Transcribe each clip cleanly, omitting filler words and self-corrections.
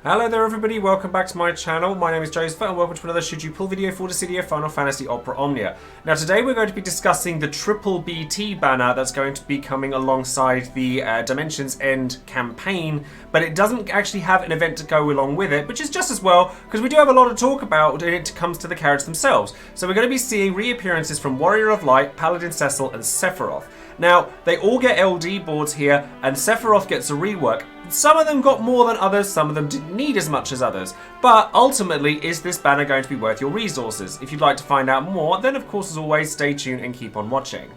Hello there everybody, welcome back to my channel. My name is Joesephyr and welcome to another Should You Pull video for Dissidia Final Fantasy Omnia. Now today we're going to be discussing the triple BT banner that's going to be coming alongside the Dimensions End campaign, but it doesn't actually have an event to go along with it, which is just as well because we do have a lot to talk about when it comes to the characters themselves. So we're going to be seeing reappearances from Warrior of Light, Paladin Cecil and Sephiroth. Now, they all get LD boards here, and Sephiroth gets a rework. Some of them got more than others, some of them didn't need as much as others. But ultimately, is this banner going to be worth your resources? If you'd like to find out more, then of course, as always, stay tuned and keep on watching.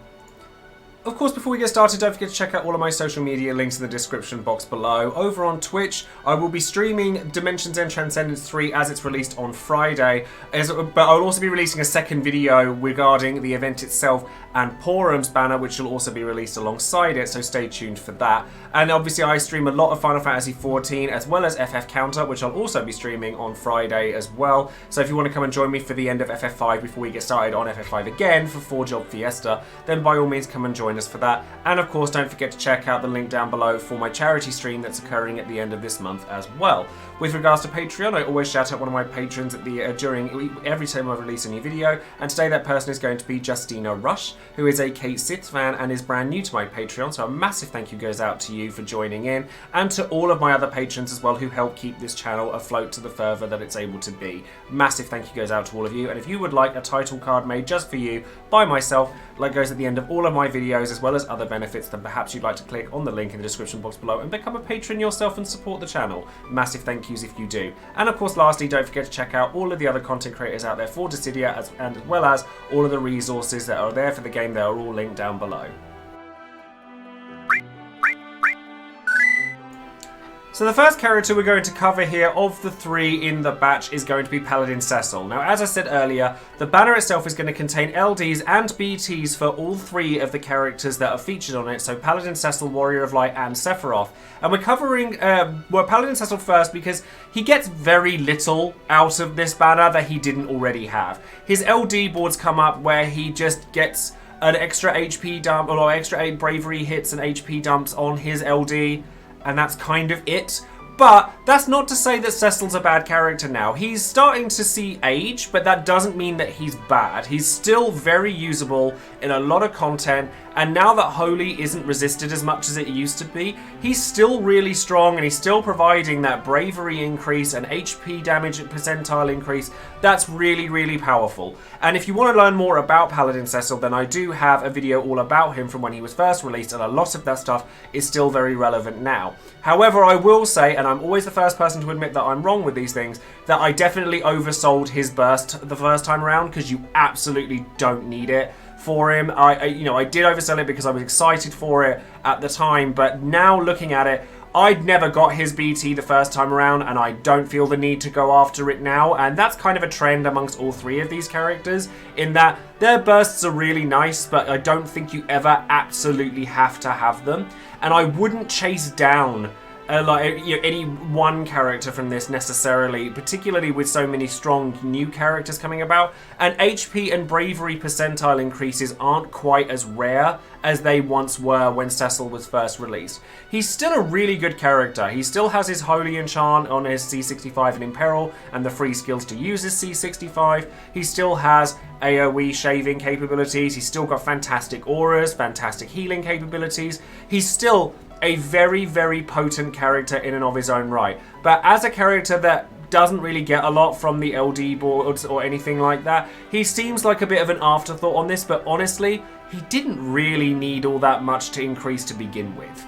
Of course, before we get started, don't forget to check out all of my social media links in the description box below. Over on Twitch, I will be streaming Dimensions End Transcendence 3 as it's released on Friday, but I'll also be releasing a second video regarding the event itself and Porum's banner, which will also be released alongside it, so stay tuned for that. And obviously I stream a lot of Final Fantasy XIV as well as FF Counter, which I'll also be streaming on Friday as well. So if you want to come and join me for the end of FF5 before we get started on FF5 again for 4-Job Fiesta, then by all means come and join us for that. And of course don't forget to check out the link down below for my charity stream that's occurring at the end of this month as well. With regards to Patreon, I always shout out one of my patrons at the during every time I release a new video, and today that person is going to be Justina Rush, who is a Kate Sith fan and is brand new to my Patreon, so a massive thank you goes out to you for joining in, and to all of my other patrons as well who help keep this channel afloat to the further that it's able to be. Massive thank you goes out to all of you, and if you would like a title card made just for you by myself, like goes at the end of all of my videos, as well as other benefits, then perhaps you'd like to click on the link in the description box below and become a patron yourself and support the channel. Massive thank yous if you do. And of course, lastly, don't forget to check out all of the other content creators out there for Dissidia, as well as all of the resources that are there for the game. They are all linked down below. So the first character we're going to cover here of the three in the batch is going to be Paladin Cecil. Now, as I said earlier, the banner itself is going to contain LDs and BTs for all three of the characters that are featured on it. So Paladin Cecil, Warrior of Light and Sephiroth. And we're covering Paladin Cecil first because he gets very little out of this banner that he didn't already have. His LD boards come up where he just gets an extra HP dump, or extra 8 bravery hits and HP dumps on his LD. And that's kind of it. But that's not to say that Cecil's a bad character now. He's starting to see age, but that doesn't mean that he's bad. He's still very usable in a lot of content, and now that Holy isn't resisted as much as it used to be, he's still really strong, and he's still providing that bravery increase and HP damage percentile increase. That's really, really powerful. And if you want to learn more about Paladin Cecil, then I do have a video all about him from when he was first released, and a lot of that stuff is still very relevant now. However, I will say, and I'm always the first person to admit that I'm wrong with these things, that I definitely oversold his burst the first time around, because you absolutely don't need it for him. I did oversell it because I was excited for it at the time, but now looking at it, I'd never got his BT the first time around, and I don't feel the need to go after it now, and that's kind of a trend amongst all three of these characters, in that their bursts are really nice, but I don't think you ever absolutely have to have them, and I wouldn't chase down any one character from this necessarily, particularly with so many strong new characters coming about, and HP and bravery percentile increases aren't quite as rare as they once were when Cecil was first released. He's still a really good character. He still has his Holy Enchant on his C65 and Imperil and the free skills to use his C65. He still has AoE shaving capabilities. He's still got fantastic auras, fantastic healing capabilities. He's still a very, very potent character in and of his own right. But as a character that doesn't really get a lot from the LD boards or anything like that, he seems like a bit of an afterthought on this, but honestly, he didn't really need all that much to increase to begin with.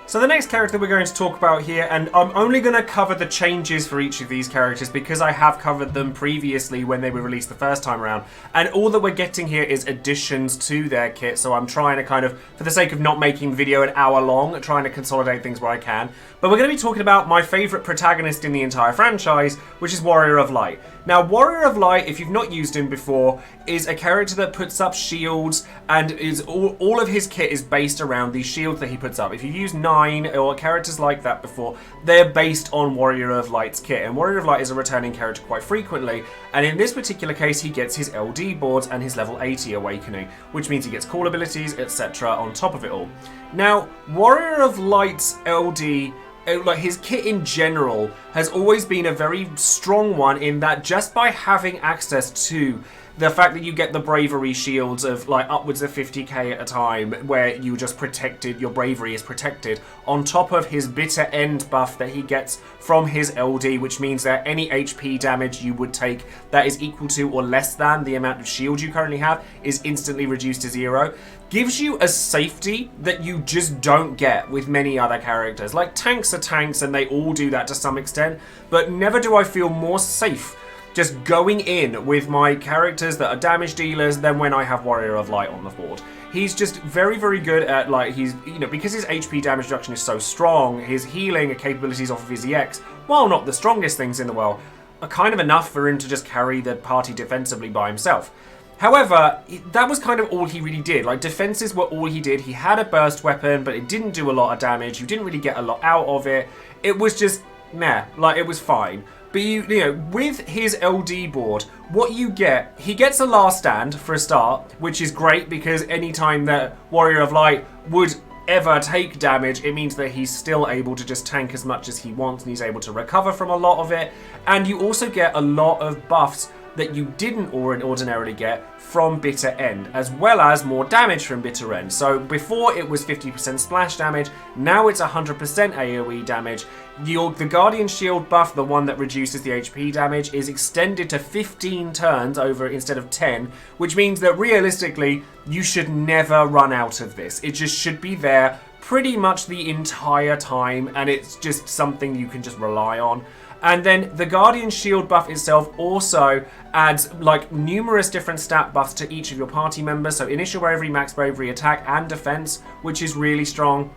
So the next character we're going to talk about here, and I'm only going to cover the changes for each of these characters because I have covered them previously when they were released the first time around, and all that we're getting here is additions to their kit, so I'm trying to kind of, for the sake of not making the video an hour long, trying to consolidate things where I can. But we're going to be talking about my favourite protagonist in the entire franchise, which is Warrior of Light. Now, Warrior of Light, if you've not used him before, is a character that puts up shields, and is all of his kit is based around these shields that he puts up. If you've used 9 or characters like that before, they're based on Warrior of Light's kit, and Warrior of Light is a returning character quite frequently, and in this particular case he gets his LD boards and his level 80 awakening, which means he gets call abilities, etc. on top of it all. Now, Warrior of Light's LD like his kit in general has always been a very strong one in that just by having access to the fact that you get the bravery shields of like upwards of 50k at a time where you just protected, your bravery is protected, on top of his bitter end buff that he gets from his LD, which means that any HP damage you would take that is equal to or less than the amount of shield you currently have is instantly reduced to 0, gives you a safety that you just don't get with many other characters. Like tanks are tanks and they all do that to some extent, but never do I feel more safe just going in with my characters that are damage dealers than when I have Warrior of Light on the board. He's just very, very good at, like, he's, you know, because his HP damage reduction is so strong, his healing capabilities off of his EX, while not the strongest things in the world, are kind of enough for him to just carry the party defensively by himself. However, that was kind of all he really did. Like, defenses were all he did. He had a burst weapon, but it didn't do a lot of damage. You didn't really get a lot out of it. It was just, meh, like, it was fine. But you know, with his LD board, what you get, he gets a last stand for a start, which is great because anytime that Warrior of Light would ever take damage, it means that he's still able to just tank as much as he wants and he's able to recover from a lot of it. And you also get a lot of buffs that you didn't ordinarily get from Bitter End, as well as more damage from Bitter End. So before it was 50% splash damage, now it's 100% AoE damage. The Guardian Shield buff, the one that reduces the HP damage, is extended to 15 turns over instead of 10, which means that realistically, you should never run out of this. It just should be there pretty much the entire time, and it's just something you can just rely on. And then the Guardian Shield buff itself also adds like numerous different stat buffs to each of your party members. So initial bravery, max bravery, attack and defense, which is really strong.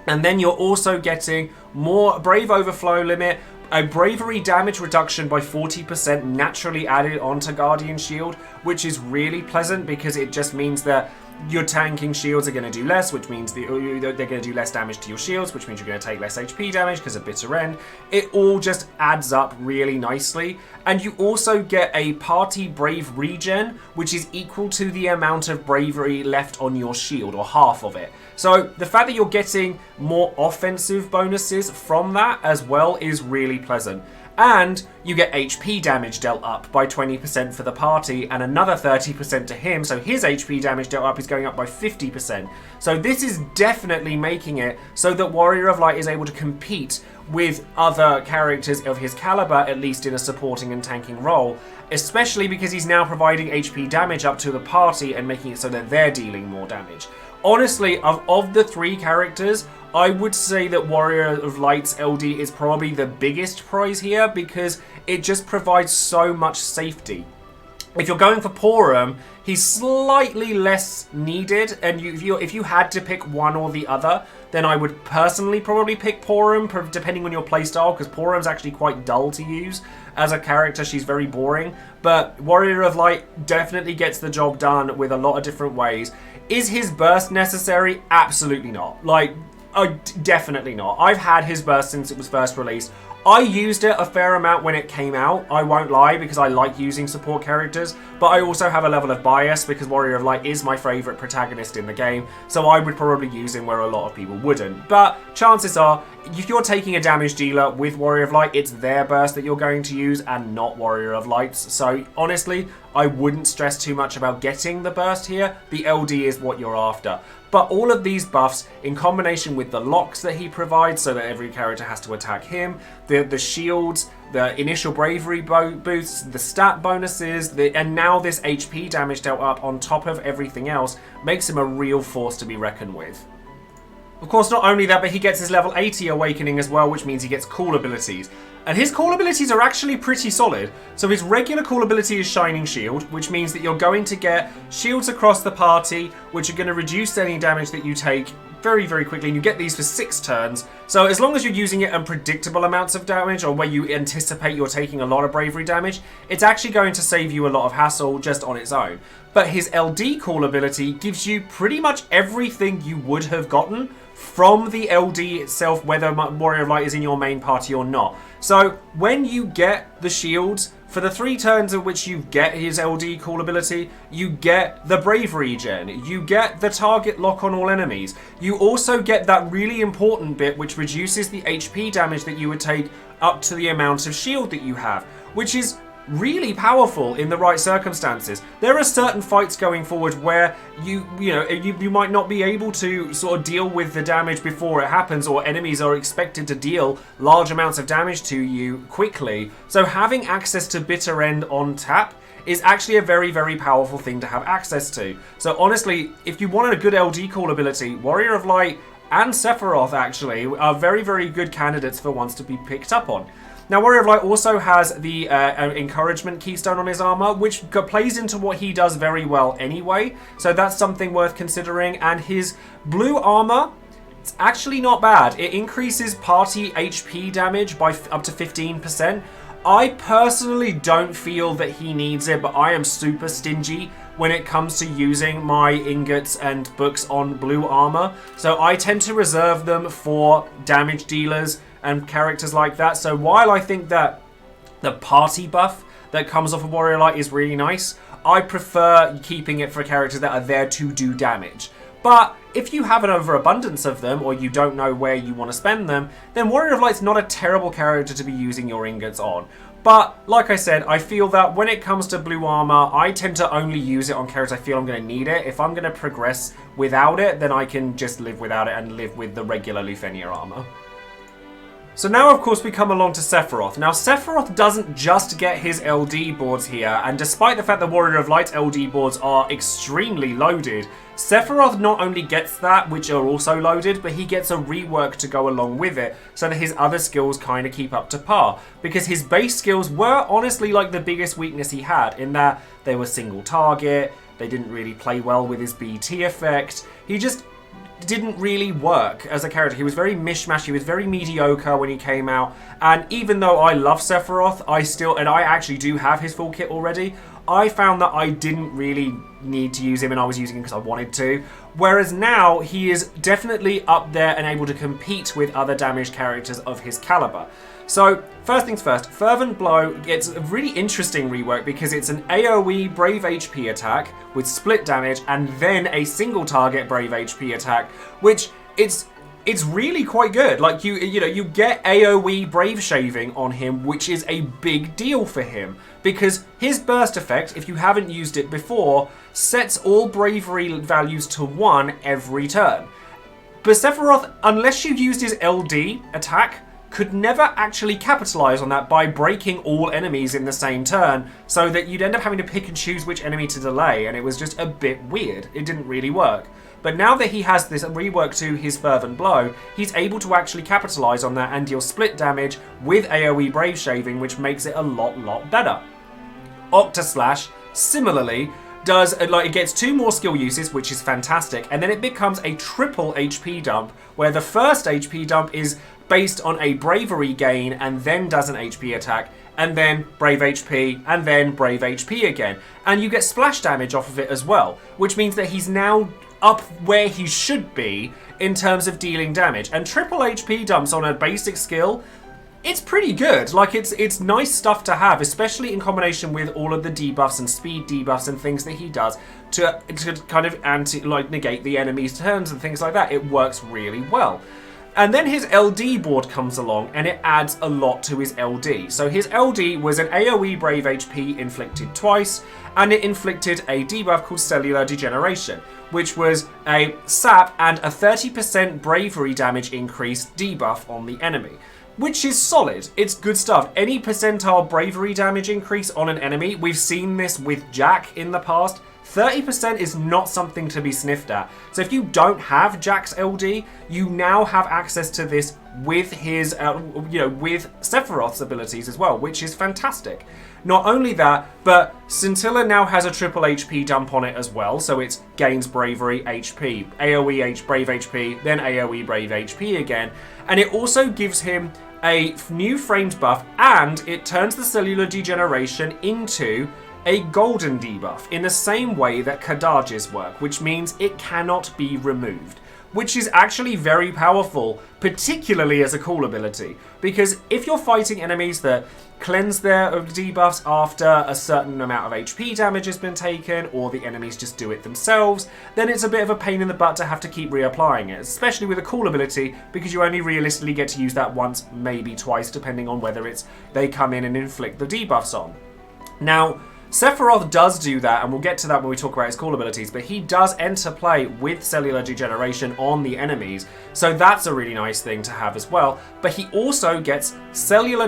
And then you're also getting more brave overflow limit, a bravery damage reduction by 40% naturally added onto Guardian Shield, which is really pleasant because it just means that your tanking shields are going to do less, which means they're going to do less damage to your shields, which means you're going to take less HP damage because of Bitter End. It all just adds up really nicely. And you also get a party brave regen, which is equal to the amount of bravery left on your shield, or half of it. So the fact that you're getting more offensive bonuses from that as well is really pleasant. And you get HP damage dealt up by 20% for the party and another 30% to him, so his HP damage dealt up is going up by 50%. So this is definitely making it so that Warrior of Light is able to compete with other characters of his caliber, at least in a supporting and tanking role, especially because he's now providing HP damage up to the party and making it so that they're dealing more damage. Honestly, of the three characters, I would say that Warrior of Light's LD is probably the biggest prize here because it just provides so much safety. If you're going for Porum, he's slightly less needed, and if you had to pick one or the other, then I would personally probably pick Porum, depending on your playstyle, because Porum's actually quite dull to use. As a character, she's very boring, but Warrior of Light definitely gets the job done with a lot of different ways. Is his burst necessary? Absolutely not. Like, definitely not. I've had his burst since it was first released. I used it a fair amount when it came out, I won't lie, because I like using support characters, but I also have a level of bias because Warrior of Light is my favourite protagonist in the game, so I would probably use him where a lot of people wouldn't. But chances are, if you're taking a damage dealer with Warrior of Light, it's their burst that you're going to use and not Warrior of Light's. So honestly, I wouldn't stress too much about getting the burst here. The LD is what you're after. But all of these buffs, in combination with the locks that he provides so that every character has to attack him, the shields, the initial bravery boosts, the stat bonuses, and now this HP damage dealt up on top of everything else, makes him a real force to be reckoned with. Of course, not only that, but he gets his level 80 awakening as well, which means he gets cool abilities. And his cool abilities are actually pretty solid. So his regular cool ability is Shining Shield, which means that you're going to get shields across the party, which are going to reduce any damage that you take very, very quickly. And you get these for 6 turns. So as long as you're using it in predictable amounts of damage, or where you anticipate you're taking a lot of bravery damage, it's actually going to save you a lot of hassle just on its own. But his LD cool ability gives you pretty much everything you would have gotten from the LD itself, whether Warrior of Light is in your main party or not. So when you get the shields, for the 3 turns in which you get his LD call ability, you get the Bravery gen, you get the target lock on all enemies. You also get that really important bit which reduces the HP damage that you would take up to the amount of shield that you have, which is really powerful in the right circumstances. There are certain fights going forward where you might not be able to sort of deal with the damage before it happens, or enemies are expected to deal large amounts of damage to you quickly. So having access to Bitter End on tap is actually a very, very powerful thing to have access to. So honestly, if you wanted a good LD call ability, Warrior of Light and Sephiroth actually are very, very good candidates for ones to be picked up on. Now, Warrior of Light also has the Encouragement Keystone on his armor, which plays into what he does very well anyway, so that's something worth considering. And his blue armor, it's actually not bad. It increases party HP damage by up to 15%. I personally don't feel that he needs it, but I am super stingy when it comes to using my ingots and books on blue armor, so I tend to reserve them for damage dealers and characters like that. So while I think that the party buff that comes off of Warrior Light is really nice, I prefer keeping it for characters that are there to do damage. But if you have an overabundance of them, or you don't know where you want to spend them, then Warrior of Light's not a terrible character to be using your ingots on. But, like I said, I feel that when it comes to blue armor, I tend to only use it on characters I feel I'm going to need it. If I'm going to progress without it, then I can just live without it and live with the regular Lufenia armor. So now, of course, we come along to Sephiroth. Now, Sephiroth doesn't just get his LD boards here, and despite the fact that Warrior of Light LD boards are extremely loaded, Sephiroth not only gets that, which are also loaded, but he gets a rework to go along with it, so that his other skills kind of keep up to par. Because his base skills were honestly like the biggest weakness he had, in that they were single target, they didn't really play well with his BT effect, he just didn't really work as a character. He was very mishmash, he was very mediocre when he came out, and even though I love Sephiroth, I actually do have his full kit already, I found that I didn't really need to use him, and I was using him because I wanted to. Whereas now, he is definitely up there and able to compete with other damaged characters of his caliber. So, first things first, Fervent Blow gets a really interesting rework because it's an AoE Brave HP attack with split damage and then a single target Brave HP attack, which it's really quite good. Like, you get AoE Brave Shaving on him, which is a big deal for him. Because his burst effect, if you haven't used it before, sets all bravery values to 1 every turn. But Sephiroth, unless you used his LD attack, could never actually capitalize on that by breaking all enemies in the same turn, so that you'd end up having to pick and choose which enemy to delay, and it was just a bit weird. It didn't really work. But now that he has this rework to his Fervent Blow, he's able to actually capitalize on that and deal split damage with AoE Brave Shaving, which makes it a lot better. Octaslash, similarly, it gets 2 more skill uses, which is fantastic, and then it becomes a triple HP dump, where the first HP dump is based on a bravery gain and then does an HP attack, and then Brave HP, and then Brave HP again. And you get splash damage off of it as well, which means that he's now up where he should be in terms of dealing damage. And triple HP dumps on a basic skill, it's pretty good. Like, it's nice stuff to have, especially in combination with all of the debuffs and speed debuffs and things that he does to kind of negate the enemy's turns and things like that. It works really well. And then his LD board comes along and it adds a lot to his LD. So his LD was an AoE Brave HP inflicted twice, and it inflicted a debuff called Cellular Degeneration, which was a sap and a 30% bravery damage increase debuff on the enemy. Which is solid. It's good stuff. Any percentile bravery damage increase on an enemy, we've seen this with Jack in the past, 30% is not something to be sniffed at. So if you don't have Jack's LD, you now have access to this with his, with Sephiroth's abilities as well, which is fantastic. Not only that, but Scintilla now has a triple HP dump on it as well, so it gains Bravery HP, AoE Brave HP, then AoE Brave HP again, and it also gives him a new framed buff, and it turns the Cellular Degeneration into a golden debuff in the same way that Kadages work, which means it cannot be removed. which is actually very powerful, particularly as a cool ability. Because if you're fighting enemies that cleanse their debuffs after a certain amount of HP damage has been taken, or the enemies just do it themselves, then it's a bit of a pain in the butt to have to keep reapplying it, especially with a cool ability, because you only realistically get to use that once, maybe twice, depending on whether it's they come in and inflict the debuffs on. Now, Sephiroth does do that, and we'll get to that when we talk about his cool abilities, but he does enter play with cellular degeneration on the enemies, so that's a really nice thing to have as well. But he also gets cellular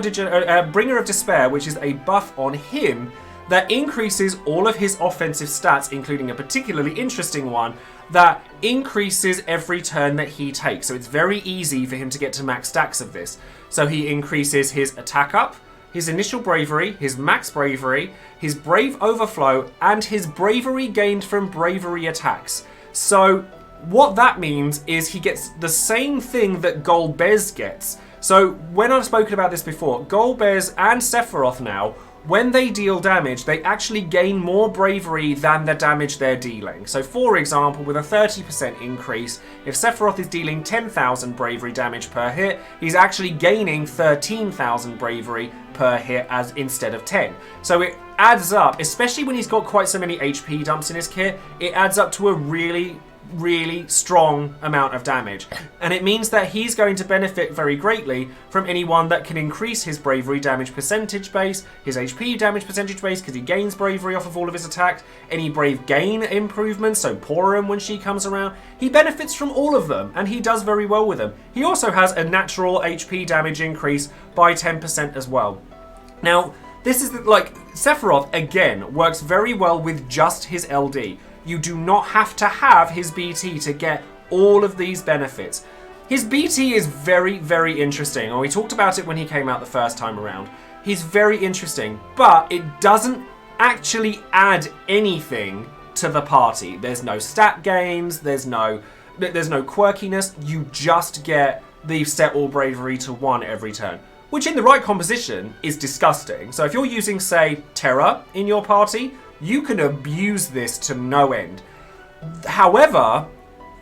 Bringer of Despair, which is a buff on him that increases all of his offensive stats, including a particularly interesting one that increases every turn that he takes. So it's very easy for him to get to max stacks of this. So he increases his attack up, his initial bravery, his max bravery, his brave overflow, and his bravery gained from bravery attacks. So what that means is he gets the same thing that Golbez gets. So when I've spoken about this before, Golbez and Sephiroth now, when they deal damage, they actually gain more bravery than the damage they're dealing. So for example, with a 30% increase, if Sephiroth is dealing 10,000 bravery damage per hit, he's actually gaining 13,000 bravery per hit as instead of 10. So it adds up, especially when he's got quite so many HP dumps in his kit, it adds up to a really strong amount of damage, and it means that he's going to benefit very greatly from anyone that can increase his bravery damage percentage base, his HP damage percentage base, because he gains bravery off of all of his attacks, any brave gain improvements, so Porum when she comes around, he benefits from all of them, and he does very well with them. He also has a natural HP damage increase by 10% as well. Now, this is Sephiroth, again, works very well with just his LD. You do not have to have his BT to get all of these benefits. His BT is very, very interesting, and we talked about it when he came out the first time around. He's very interesting, but it doesn't actually add anything to the party. There's no stat gains, there's no quirkiness, you just get the set all bravery to 1 every turn. Which in the right composition is disgusting. So if you're using, say, Terra in your party, you can abuse this to no end. However,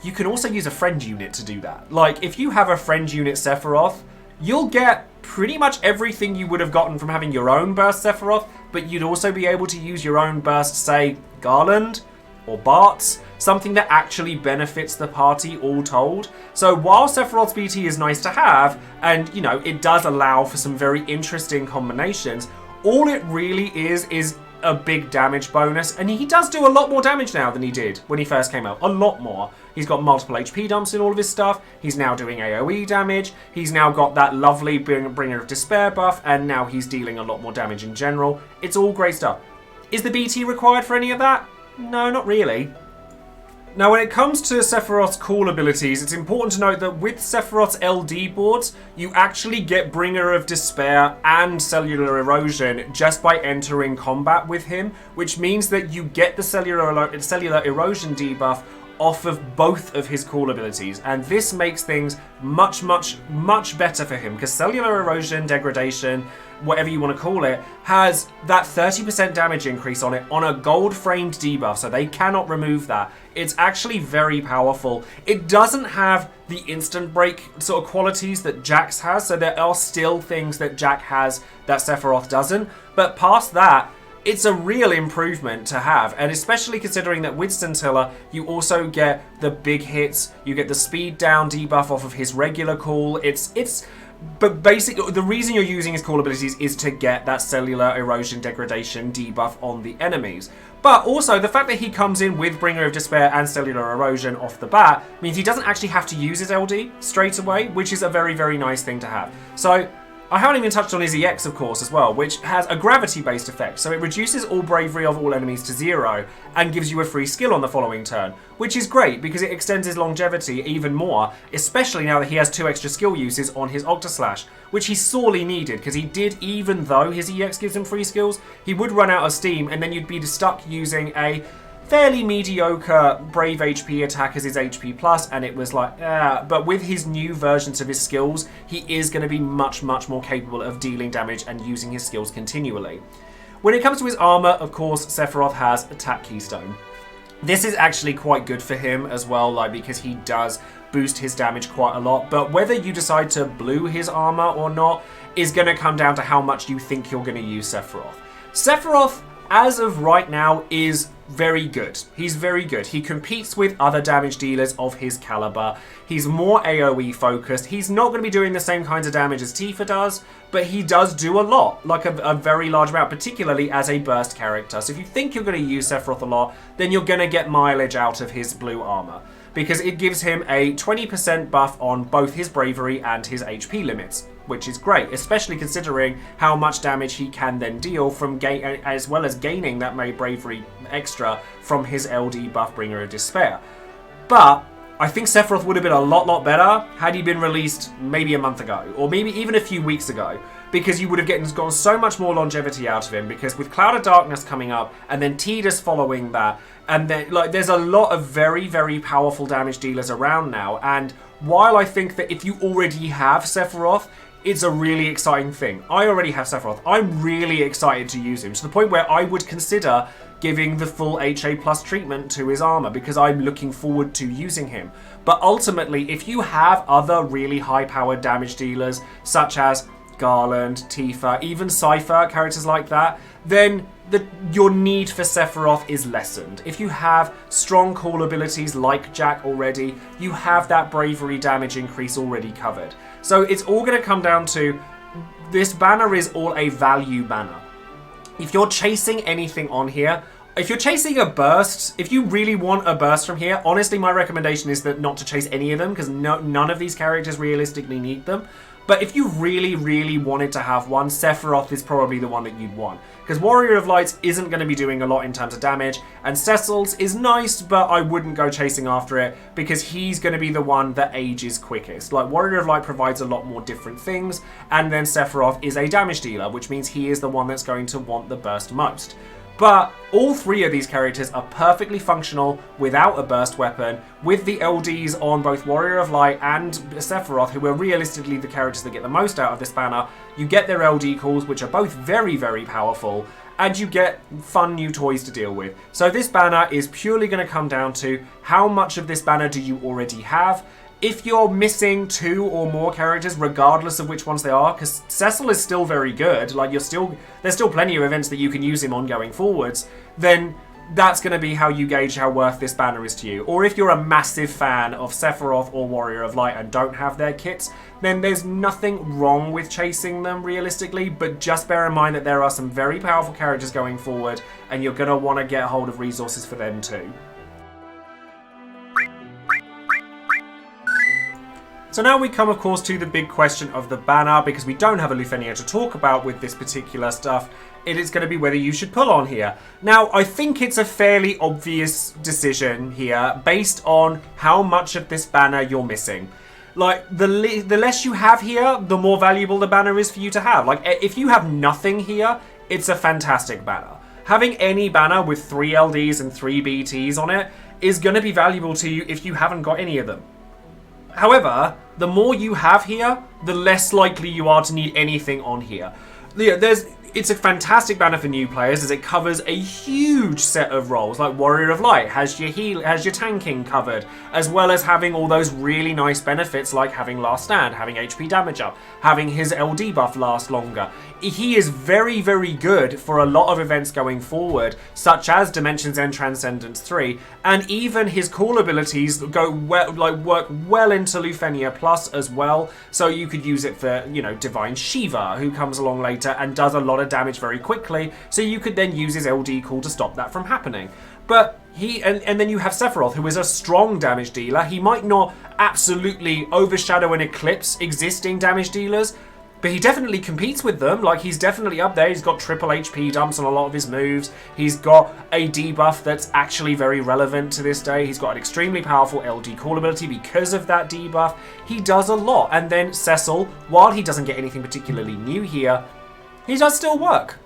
you can also use a friend unit to do that. Like, if you have a friend unit Sephiroth, you'll get pretty much everything you would have gotten from having your own burst Sephiroth, but you'd also be able to use your own burst, say, Garland or Bart's, something that actually benefits the party all told. So while Sephiroth's BT is nice to have, and, you know, it does allow for some very interesting combinations, all it really is a big damage bonus, and he does do a lot more damage now than he did when he first came out. A lot more. He's got multiple HP dumps in all of his stuff, he's now doing AoE damage, he's now got that lovely Bringer of Despair buff, and now he's dealing a lot more damage in general. It's all great stuff. Is the BT required for any of that? No, not really. Now, when it comes to Sephiroth's cool abilities, it's important to note that with Sephiroth's LD boards, you actually get Bringer of Despair and Cellular Erosion just by entering combat with him, which means that you get the Cellular Erosion debuff off of both of his cool abilities, and this makes things much better for him, because Cellular Erosion, Degradation, whatever you want to call it, has that 30% damage increase on it on a gold framed debuff, so they cannot remove that. It's actually very powerful. It doesn't have the instant break sort of qualities that Jax has, so there are still things that Jax has that Sephiroth doesn't, but past that, it's a real improvement to have, and especially considering that with Scintilla, you also get the big hits, you get the speed down debuff off of his regular cool. But basically, the reason you're using his cool abilities is to get that Cellular Erosion Degradation debuff on the enemies. But also, the fact that he comes in with Bringer of Despair and Cellular Erosion off the bat means he doesn't actually have to use his LD straight away, which is a very, very nice thing to have. So, I haven't even touched on his EX, of course, as well, which has a gravity-based effect, so it reduces all bravery of all enemies to 0 and gives you a free skill on the following turn, which is great because it extends his longevity even more, especially now that he has 2 extra skill uses on his Octaslash, which he sorely needed, because he did, even though his EX gives him free skills, he would run out of steam, and then you'd be stuck using a fairly mediocre Brave HP attack as his HP plus, and it was like, but with his new versions of his skills, he is going to be much more capable of dealing damage and using his skills continually. When it comes to his armor, of course, Sephiroth has Attack Keystone. This is actually quite good for him as well, like, because he does boost his damage quite a lot. But whether you decide to blue his armor or not is going to come down to how much you think you're going to use Sephiroth. Sephiroth, as of right now, is very good. He's very good. He competes with other damage dealers of his caliber. He's more AoE focused. He's not going to be doing the same kinds of damage as Tifa does, but he does do a lot, like a very large amount, particularly as a burst character. So if you think you're going to use Sephiroth a lot, then you're going to get mileage out of his blue armor, because it gives him a 20% buff on both his bravery and his HP limits, which is great, especially considering how much damage he can then deal from as well as gaining that bravery extra from his LD buff Bringer of Despair. But I think Sephiroth would have been a lot better had he been released maybe a month ago, or maybe even a few weeks ago, because you would have gotten so much more longevity out of him, because with Cloud of Darkness coming up, and then Tidus following that, and then like there's a lot of very powerful damage dealers around now, and while I think that if you already have Sephiroth, it's a really exciting thing. I already have Sephiroth. I'm really excited to use him, to the point where I would consider giving the full HA plus treatment to his armor, because I'm looking forward to using him. But ultimately, if you have other really high-powered damage dealers, such as Garland, Tifa, even Cypher, characters like that, then your need for Sephiroth is lessened. If you have strong call abilities like Jack already, you have that bravery damage increase already covered. So it's all going to come down to, this banner is all a value banner. If you're chasing anything on here, if you're chasing a burst, if you really want a burst from here, honestly, my recommendation is that not to chase any of them, because none of these characters realistically need them. But if you really wanted to have one, Sephiroth is probably the one that you'd want. Because Warrior of Lights isn't going to be doing a lot in terms of damage, and Cecil's is nice, but I wouldn't go chasing after it, because he's going to be the one that ages quickest. Like, Warrior of Light provides a lot more different things, and then Sephiroth is a damage dealer, which means he is the one that's going to want the burst most. But all three of these characters are perfectly functional without a burst weapon, with the LDs on both Warrior of Light and Sephiroth, who are realistically the characters that get the most out of this banner. You get their LD calls, which are both very powerful, and you get fun new toys to deal with. So this banner is purely going to come down to how much of this banner do you already have. If you're missing 2 or more characters, regardless of which ones they are, because Cecil is still very good, like there's still plenty of events that you can use him on going forwards, then that's going to be how you gauge how worth this banner is to you. Or if you're a massive fan of Sephiroth or Warrior of Light and don't have their kits, then there's nothing wrong with chasing them realistically, but just bear in mind that there are some very powerful characters going forward, and you're going to want to get a hold of resources for them too. So now we come, of course, to the big question of the banner, because we don't have a Lufenia to talk about with this particular stuff. It is going to be whether you should pull on here. Now, I think it's a fairly obvious decision here, based on how much of this banner you're missing. Like, the less you have here, the more valuable the banner is for you to have. Like, if you have nothing here, it's a fantastic banner. Having any banner with 3 LDs and 3 BTs on it is going to be valuable to you if you haven't got any of them. However, the more you have here, the less likely you are to need anything on here. It's a fantastic banner for new players, as it covers a huge set of roles. Like Warrior of Light has your tanking covered, as well as having all those really nice benefits like having Last Stand, having HP damage up, having his LD buff last longer. He is very good for a lot of events going forward, such as Dimensions End Transcendence 3, and even his call abilities go work well into Lufenia Plus as well. So you could use it for, Divine Shiva, who comes along later and does a lot of damage very quickly, so you could then use his LD call to stop that from happening. But and then you have Sephiroth, who is a strong damage dealer. He might not absolutely overshadow and eclipse existing damage dealers, but he definitely competes with them. Like, he's definitely up there. He's got triple HP dumps on a lot of his moves. He's got a debuff that's actually very relevant to this day. He's got an extremely powerful LD call ability because of that debuff. He does a lot. And then Cecil, while he doesn't get anything particularly new here, he does still work.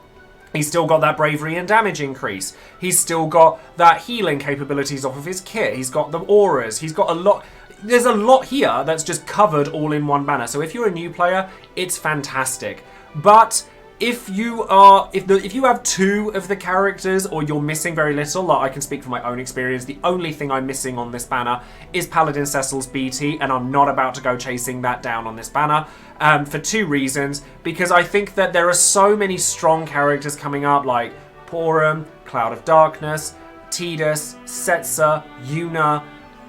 He's still got that bravery and damage increase. He's still got that healing capabilities off of his kit. He's got the auras. He's got a lot. There's a lot here that's just covered all in one banner. So if you're a new player, it's fantastic. But if you have two of the characters or you're missing very little, like I can speak from my own experience, the only thing I'm missing on this banner is Paladin Cecil's BT, and I'm not about to go chasing that down on this banner for two reasons. Because I think that there are so many strong characters coming up, like Porum, Cloud of Darkness, Tidus, Setzer, Yuna,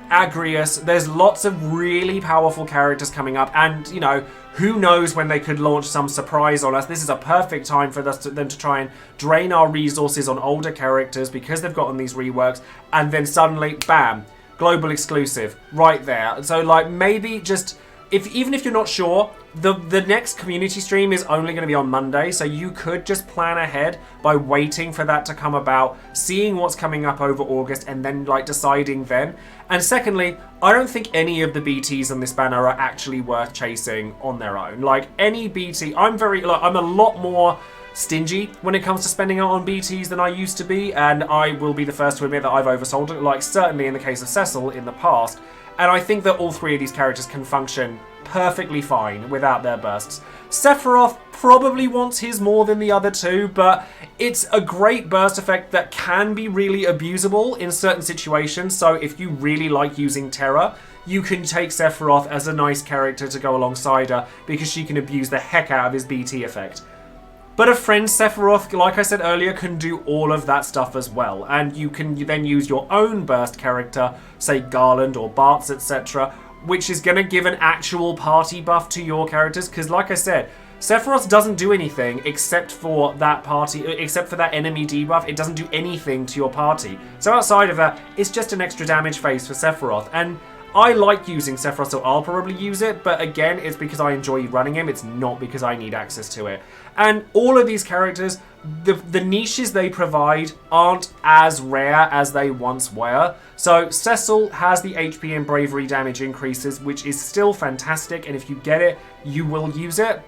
Agrius. There's lots of really powerful characters coming up, and you know, who knows when they could launch some surprise on us. This is a perfect time for them to try and drain our resources on older characters because they've gotten these reworks, and then suddenly, bam, global exclusive right there. So like, maybe just, even if you're not sure, the next community stream is only going to be on Monday, so you could just plan ahead by waiting for that to come about, seeing what's coming up over August, and then like deciding then. And secondly, I don't think any of the BTs on this banner are actually worth chasing on their own. Like any BT, I'm a lot more stingy when it comes to spending out on BTs than I used to be, and I will be the first to admit that I've oversold it, like certainly in the case of Cecil in the past. And I think that all three of these characters can function perfectly fine without their bursts. Sephiroth probably wants his more than the other two, but it's a great burst effect that can be really abusable in certain situations. So if you really like using Terror, you can take Sephiroth as a nice character to go alongside her because she can abuse the heck out of his BT effect. But a friend Sephiroth, like I said earlier, can do all of that stuff as well. And you can then use your own burst character, say Garland or Bartz, etc., which is going to give an actual party buff to your characters. Because like I said, Sephiroth doesn't do anything except for that enemy debuff. It doesn't do anything to your party. So outside of that, it's just an extra damage phase for Sephiroth. And I like using Sephiroth, so I'll probably use it, but again, it's because I enjoy running him, it's not because I need access to it. And all of these characters, the niches they provide aren't as rare as they once were. So Cecil has the HP and bravery damage increases, which is still fantastic, and if you get it, you will use it.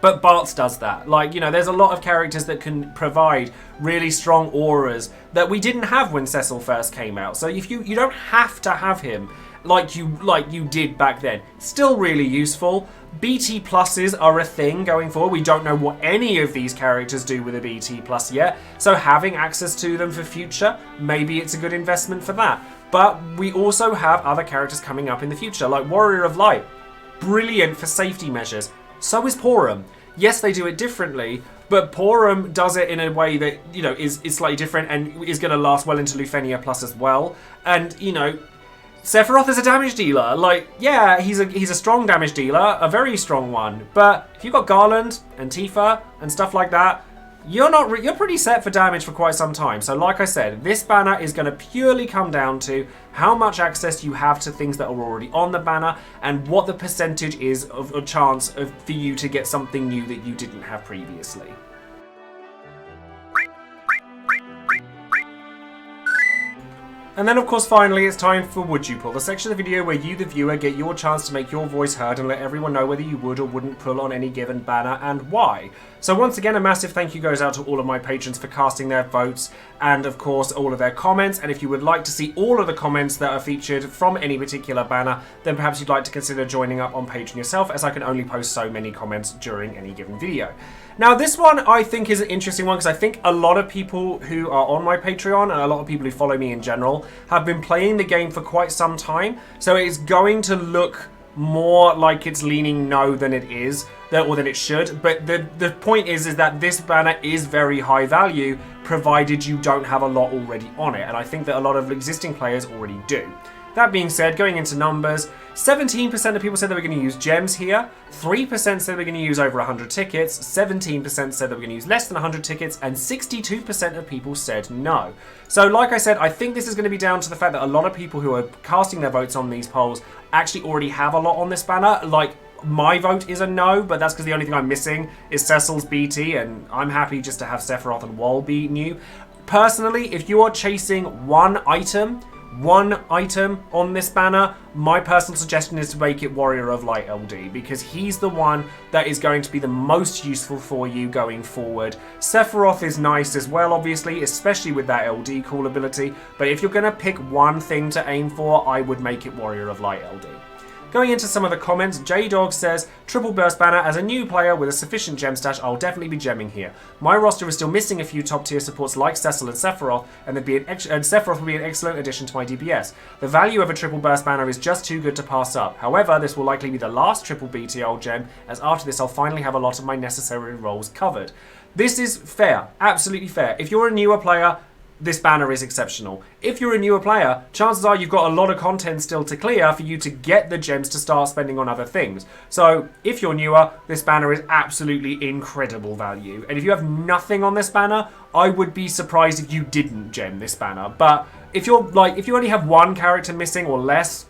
But Bartz does that. Like, you know, there's a lot of characters that can provide really strong auras that we didn't have when Cecil first came out. So if you don't have to have him like you did back then. Still really useful. BT pluses are a thing going forward. We don't know what any of these characters do with a BT plus yet, so having access to them for future, maybe it's a good investment for that. But we also have other characters coming up in the future, like Warrior of Light. Brilliant for safety measures. So is Porum. Yes, they do it differently, but Porum does it in a way that, you know, is slightly different and is going to last well into Lufenia Plus as well. And, you know, Sephiroth is a damage dealer. Like, yeah, he's a strong damage dealer, a very strong one. But if you've got Garland and Tifa and stuff like that, you're pretty set for damage for quite some time. So like I said, this banner is going to purely come down to how much access you have to things that are already on the banner and what the percentage is of a chance for you to get something new that you didn't have previously. And then, of course, finally, it's time for Would You Pull, the section of the video where you, the viewer, get your chance to make your voice heard and let everyone know whether you would or wouldn't pull on any given banner and why. So once again, a massive thank you goes out to all of my patrons for casting their votes and, of course, all of their comments. And if you would like to see all of the comments that are featured from any particular banner, then perhaps you'd like to consider joining up on Patreon yourself, as I can only post so many comments during any given video. Now, this one I think is an interesting one because I think a lot of people who are on my Patreon and a lot of people who follow me in general have been playing the game for quite some time. So it's going to look more like it's leaning no than it is, or than it should. But the point is that this banner is very high value, provided you don't have a lot already on it. And I think that a lot of existing players already do. That being said, going into numbers, 17% of people said they were going to use gems here, 3% said they were going to use over 100 tickets, 17% said they were going to use less than 100 tickets, and 62% of people said no. So like I said, I think this is going to be down to the fact that a lot of people who are casting their votes on these polls actually already have a lot on this banner. Like, my vote is a no, but that's because the only thing I'm missing is Cecil's BT, and I'm happy just to have Sephiroth and WoL be new. Personally, if you are chasing one item on this banner, my personal suggestion is to make it Warrior of Light LD, because he's the one that is going to be the most useful for you going forward. Sephiroth is nice as well, obviously, especially with that LD cool ability, but if you're going to pick one thing to aim for, I would make it Warrior of Light LD. Going into some of the comments, J-Dog says, triple burst banner, as a new player with a sufficient gem stash, I'll definitely be gemming here. My roster is still missing a few top tier supports like Cecil and Sephiroth, and Sephiroth would be an excellent addition to my DPS. The value of a triple burst banner is just too good to pass up. However, this will likely be the last triple BT I'll gem, as after this I'll finally have a lot of my necessary roles covered. This is fair, absolutely fair. If you're a newer player, this banner is exceptional. If you're a newer player, chances are you've got a lot of content still to clear for you to get the gems to start spending on other things. So if you're newer, this banner is absolutely incredible value. And if you have nothing on this banner, I would be surprised if you didn't gem this banner. But if you only have one character missing or less,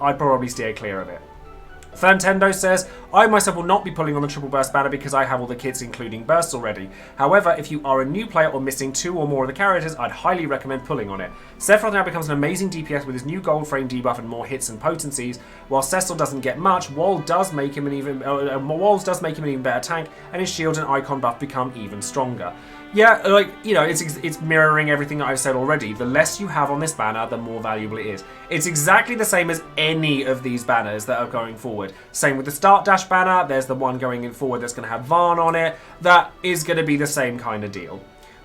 I'd probably steer clear of it. Fantendo says, I myself will not be pulling on the triple burst banner because I have all the kits including bursts already. However, if you are a new player or missing 2 or more of the characters, I'd highly recommend pulling on it. Sephiroth now becomes an amazing DPS with his new gold frame debuff and more hits and potencies. While Cecil doesn't get much, WoL does make him an even better tank, and his shield and icon buff become even stronger. Yeah, like, you know, it's mirroring everything that I've said already. The less you have on this banner, the more valuable it is. It's exactly the same as any of these banners that are going forward. Same with the Start Dash banner. There's the one going in forward that's going to have Varn on it. That is going to be the same kind of deal.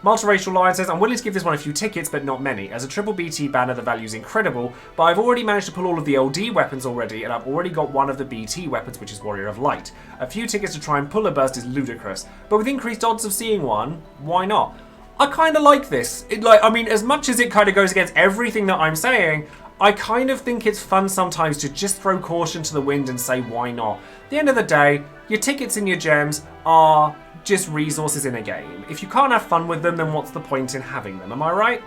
Multiracial Lion says, I'm willing to give this one a few tickets, but not many. As a triple BT banner, the value is incredible, but I've already managed to pull all of the LD weapons already, and I've already got one of the BT weapons, which is Warrior of Light. A few tickets to try and pull a burst is ludicrous, but with increased odds of seeing one, why not? I kind of like this. As much as it kind of goes against everything that I'm saying, I kind of think it's fun sometimes to just throw caution to the wind and say, why not? At the end of the day, your tickets and your gems are just resources in a game. If you can't have fun with them, then what's the point in having them? Am I right?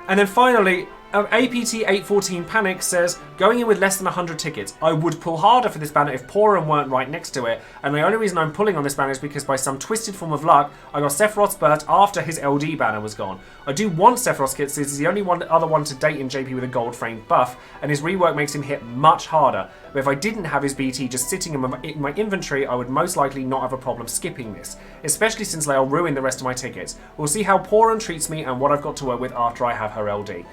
And then finally, APT 814 Panic says, going in with less than 100 tickets, I would pull harder for this banner if Porum weren't right next to it, and the only reason I'm pulling on this banner is because by some twisted form of luck, I got Sephiroth's burst after his LD banner was gone. I do want Sephiroth's kits, this is the only other one to date in JP with a gold framed buff, and his rework makes him hit much harder. But if I didn't have his BT just sitting in my inventory, I would most likely not have a problem skipping this, especially since they'll ruin the rest of my tickets. We'll see how Porum treats me and what I've got to work with after I have her LD.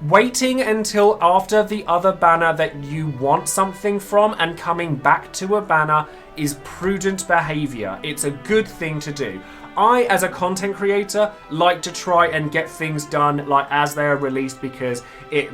Waiting until after the other banner that you want something from and coming back to a banner is prudent behavior. It's a good thing to do. I, as a content creator, like to try and get things done like as they're released because it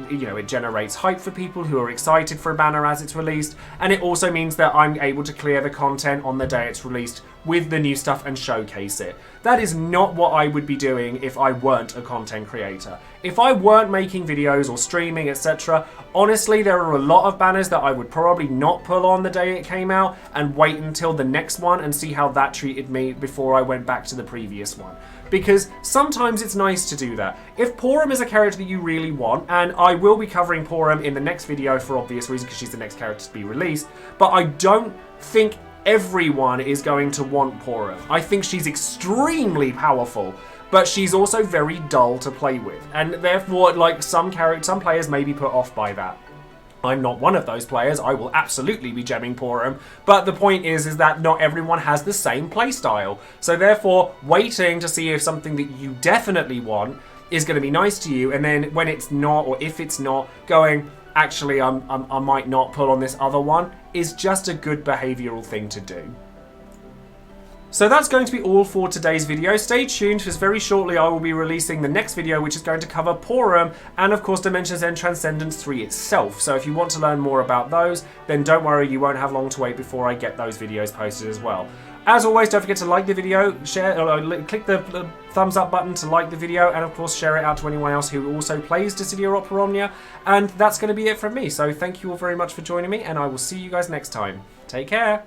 generates hype for people who are excited for a banner as it's released, and it also means that I'm able to clear the content on the day it's released with the new stuff and showcase it. That is not what I would be doing if I weren't a content creator. If I weren't making videos or streaming, etc., honestly, there are a lot of banners that I would probably not pull on the day it came out and wait until the next one and see how that treated me before I went back to the previous one. Because sometimes it's nice to do that. If Porum is a character that you really want, and I will be covering Porum in the next video for obvious reasons because she's the next character to be released, but I don't think everyone is going to want Porum. I think she's extremely powerful, but she's also very dull to play with, and therefore, like, some players may be put off by that. I'm not one of those players. I will absolutely be gemming Porum, but the point is that not everyone has the same playstyle. So therefore, waiting to see if something that you definitely want is going to be nice to you, and then when it's not, or if it's not, going, actually, I might not pull on this other one, is just a good behavioural thing to do. So that's going to be all for today's video. Stay tuned because very shortly I will be releasing the next video, which is going to cover Porum and of course Dimensions End Transcendence 3 itself. So if you want to learn more about those, then don't worry, you won't have long to wait before I get those videos posted as well. As always, don't forget to like the video, share, click the thumbs up button to like the video, and of course share it out to anyone else who also plays Dissidia or Omnia. And that's going to be it from me. So thank you all very much for joining me, and I will see you guys next time. Take care.